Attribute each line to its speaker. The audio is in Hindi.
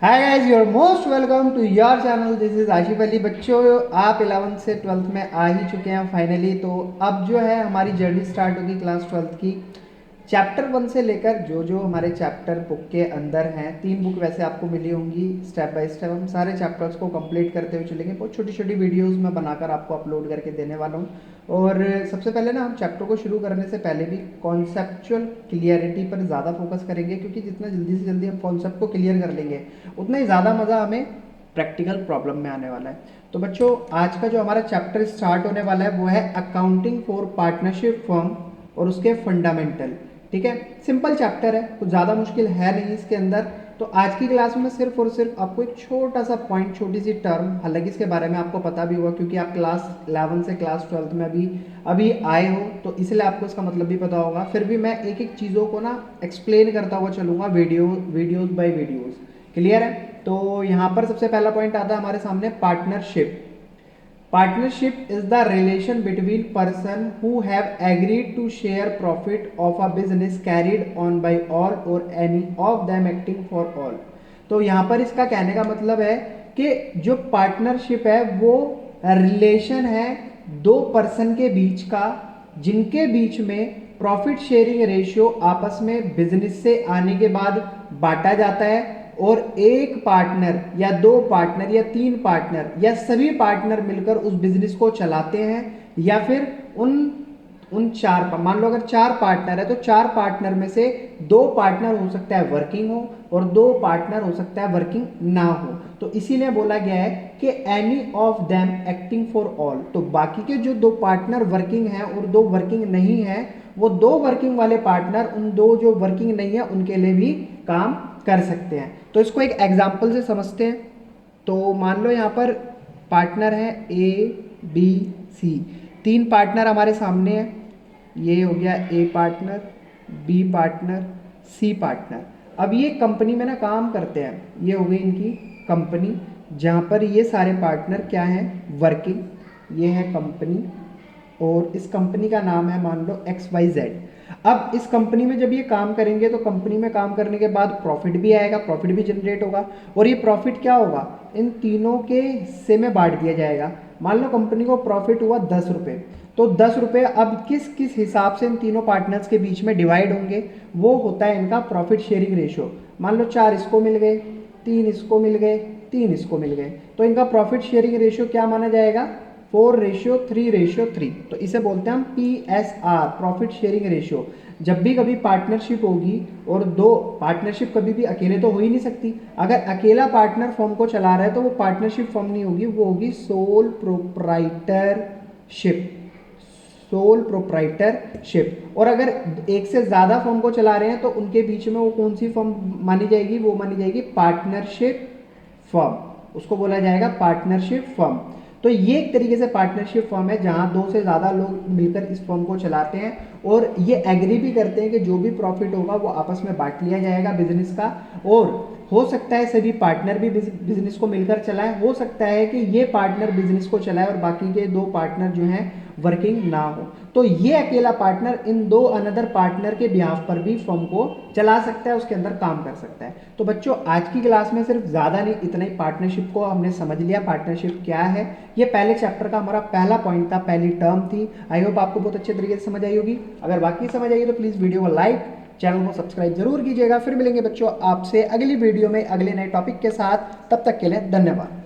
Speaker 1: Hi guys, you are most welcome to your channel. This is Ashif Ali. बच्चों, आप 11th से 12th में आ ही चुके हैं फाइनली। तो अब जो है हमारी जर्नी स्टार्ट होगी क्लास 12th की। चैप्टर 1 से लेकर जो जो हमारे चैप्टर बुक के अंदर हैं, 3 बुक वैसे आपको मिली होंगी। स्टेप बाय स्टेप हम सारे चैप्टर्स को कंप्लीट करते हुए चलेंगे। बहुत छोटी छोटी वीडियोस मैं बनाकर आपको अपलोड करके देने वाला हूँ। और सबसे पहले ना हम चैप्टर को शुरू करने से पहले भी कॉन्सेप्चुअल क्लियरिटी पर ज़्यादा फोकस करेंगे, क्योंकि जितना जल्दी से जल्दी हम कॉन्सेप्ट को क्लियर कर लेंगे उतना ही ज़्यादा मज़ा हमें प्रैक्टिकल प्रॉब्लम में आने वाला है। तो बच्चों, आज का जो हमारा चैप्टर स्टार्ट होने वाला है वो है अकाउंटिंग फॉर पार्टनरशिप फर्म और उसके फंडामेंटल। ठीक है, सिंपल चैप्टर है, कुछ ज़्यादा मुश्किल है नहीं इसके अंदर। तो आज की क्लास में सिर्फ और सिर्फ आपको एक छोटा सा पॉइंट, छोटी सी टर्म, हालांकि इसके बारे में आपको पता भी होगा क्योंकि आप क्लास 11 से क्लास 12 में अभी आए हो, तो इसलिए आपको इसका मतलब भी पता होगा। फिर भी मैं एक एक चीज़ों को ना एक्सप्लेन करता हुआ चलूँगा वीडियोज़ बाय वीडियोज़। क्लियर है? तो यहाँ पर सबसे पहला पॉइंट आता है हमारे सामने partnership. Partnership is the relation between person who have agreed to share profit of a business carried on by all or any of them acting for all। तो यहाँ पर इसका कहने का मतलब है कि जो पार्टनरशिप है वो रिलेशन है दो पर्सन के बीच का, जिनके बीच में प्रॉफिट शेयरिंग रेशियो आपस में बिजनेस से आने के बाद बांटा जाता है, और एक पार्टनर या दो पार्टनर या तीन पार्टनर या सभी पार्टनर मिलकर उस बिजनेस को चलाते हैं। या फिर उन उन चार, मान लो अगर 4 पार्टनर है तो 4 पार्टनर में से 2 पार्टनर हो सकता है वर्किंग हो और 2 पार्टनर हो सकता है वर्किंग ना हो। तो इसीलिए बोला गया है कि any of them acting for all. तो बाकी के जो 2 पार्टनर वर्किंग हैं और 2 वर्किंग नहीं है, वो 2 वर्किंग वाले पार्टनर उन 2 जो वर्किंग नहीं है उनके लिए भी काम कर सकते हैं। तो इसको एक एग्जाम्पल से समझते हैं। तो मान लो यहाँ पर पार्टनर है ए बी सी, 3 पार्टनर हमारे सामने हैं। ये हो गया A partner, B partner, C partner. अब ये कंपनी में ना काम करते हैं। ये हो गई इनकी कंपनी, जहाँ पर ये सारे पार्टनर क्या हैं, वर्किंग। ये है कंपनी और इस कंपनी का नाम है मान लो XYZ। अब इस कंपनी में जब ये काम करेंगे तो कंपनी में काम करने के बाद प्रॉफिट भी आएगा, प्रॉफिट भी जनरेट होगा, और ये प्रॉफिट क्या होगा, इन तीनों के हिस्से में बांट दिया जाएगा। मान लो कंपनी को प्रॉफिट हुआ 10 रुपये, तो 10 रुपये अब किस किस हिसाब से इन तीनों पार्टनर्स के बीच में डिवाइड होंगे, वो होता है इनका प्रॉफिट शेयरिंग रेशियो। मान लो 4 इसको मिल गए, 3 इसको मिल गए, 3 इसको मिल गए, तो इनका प्रॉफिट शेयरिंग रेशियो क्या माना जाएगा, 4:3:3। तो इसे बोलते हैं हम PSR, प्रॉफिट शेयरिंग रेशियो। जब भी कभी पार्टनरशिप होगी, और दो पार्टनरशिप कभी भी अकेले तो हो ही नहीं सकती। अगर अकेला पार्टनर फर्म को चला रहा है तो वो पार्टनरशिप फर्म नहीं होगी, वो होगी सोल प्रोप्राइटरशिप। Sole proprietorship. और अगर एक से ज़्यादा फर्म को चला रहे हैं तो उनके बीच में वो कौन सी फर्म मानी जाएगी, वो मानी जाएगी पार्टनरशिप फर्म। उसको बोला जाएगा पार्टनरशिप फर्म। तो ये एक तरीके से पार्टनरशिप फर्म है जहां 2 से ज़्यादा लोग मिलकर इस फर्म को चलाते हैं, और ये एग्री भी करते हैं कि जो भी प्रॉफिट होगा वो आपस में बांट लिया जाएगा बिजनेस का। और हो सकता है सभी पार्टनर भी बिजनेस को मिलकर चलाएं, हो सकता है कि ये पार्टनर बिजनेस को चलाए और बाकी के 2 पार्टनर जो हैं वर्किंग ना हो। तो ये अकेला पार्टनर इन 2 अनदर पार्टनर के बिहाफ पर भी फर्म को चला सकता है, उसके अंदर काम कर सकता है। तो बच्चों, आज की क्लास में सिर्फ ज़्यादा नहीं, इतना ही पार्टनरशिप को हमने समझ लिया, पार्टनरशिप क्या है। ये पहले चैप्टर का हमारा पहला पॉइंट था, पहली टर्म थी। आई होप आपको बहुत अच्छे तरीके से समझ आई होगी। अगर बाकी समझ आई तो प्लीज़ वीडियो को लाइक, चैनल को सब्सक्राइब जरूर कीजिएगा। फिर मिलेंगे बच्चों आपसे अगली वीडियो में अगले नए टॉपिक के साथ। तब तक के लिए धन्यवाद।